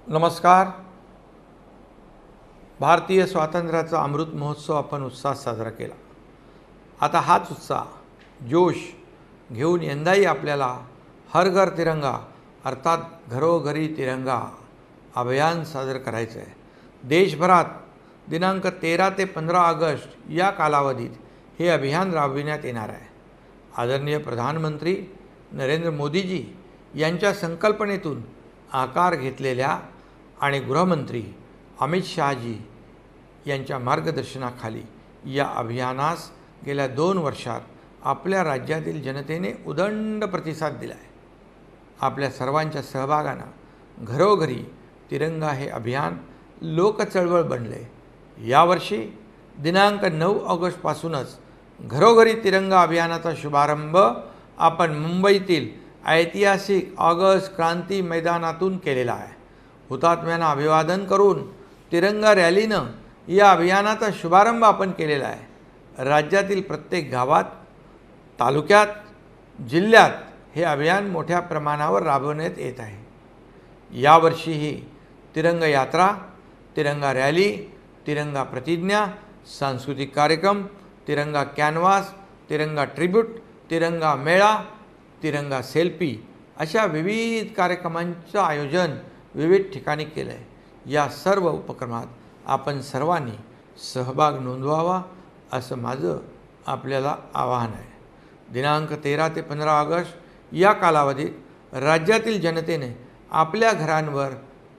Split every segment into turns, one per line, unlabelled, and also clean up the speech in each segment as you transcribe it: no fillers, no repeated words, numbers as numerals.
नमस्कार. भारतीय स्वातंत्र्याचा अमृत महोत्सव आपण उत्साहात साजरा केला. आता हाच उत्साह, जोश घेऊन यंदाही आपल्याला हर घर तिरंगा अर्थात घरोघरी तिरंगा अभियान साजर करायचं आहे. देशभरात दिनांक 13 ते 15 ऑगस्ट या कालावधीत हे अभियान राबविण्यात येणार आहे. आदरणीय प्रधानमंत्री नरेंद्र मोदीजी यांच्या संकल्पनेतून आकार घेतलेल्या आणि गृहमंत्री अमित शहाजी यांच्या मार्गदर्शनाखाली या अभियानास गेल्या 2 वर्षात आपल्या राज्यातील जनतेने उदंड प्रतिसाद दिला आहे. आपल्या सर्वांच्या सहभागानं घरोघरी तिरंगा हे अभियान लोकचळवळ बनले. यावर्षी दिनांक 9 ऑगस्टपासूनच घरोघरी तिरंगा अभियानाचा शुभारंभ आपण मुंबईतील ऐतिहासिक ऑगस्ट क्रांती मैदानातून केलेला आहे. हुतात्म्यांना अभिवादन करून तिरंगा रॅलीनं या अभियानाचा शुभारंभ आपण केलेला आहे. राज्यातील प्रत्येक गावात, तालुक्यात, जिल्ह्यात हे अभियान मोठ्या प्रमाणावर राबवण्यात येत आहे. यावर्षीही तिरंगा यात्रा, तिरंगा रॅली, तिरंगा प्रतिज्ञा, सांस्कृतिक कार्यक्रम, तिरंगा कॅनव्हास, तिरंगा ट्रिब्यूट, तिरंगा मेळा, तिरंगा सेल्फी अशा विविध कार्यक्रमांचं आयोजन विविध ठिकाणी केलं आहे. या सर्व उपक्रमात आपण सर्वांनी सहभाग नोंदवावा असं माझं आपल्याला आवाहन आहे. दिनांक 13 ते 15 ऑगस्ट या कालावधीत राज्यातील जनतेने आपल्या घरांवर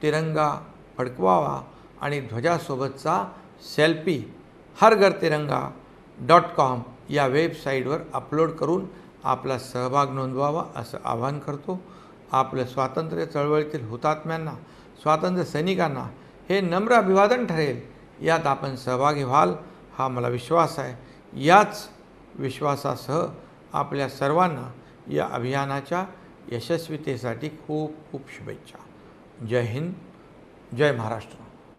तिरंगा फडकवावा आणि ध्वजासोबतचा सेल्फी harghar-tiranga.com या वेबसाईटवर अपलोड करून आपला सहभाग नोंदवावा असं आवाहन करतो. आपल्या स्वातंत्र्य चळवळीतील हुतात्म्यांना, स्वातंत्र्य सैनिकांना हे नम्र अभिवादन ठरेल. यात आपण सहभागी व्हाल हा मला विश्वास आहे. याच विश्वासासह आपल्या सर्वांना या अभियानाच्या यशस्वीतेसाठी खूप खूप शुभेच्छा. जय हिंद, जय महाराष्ट्र.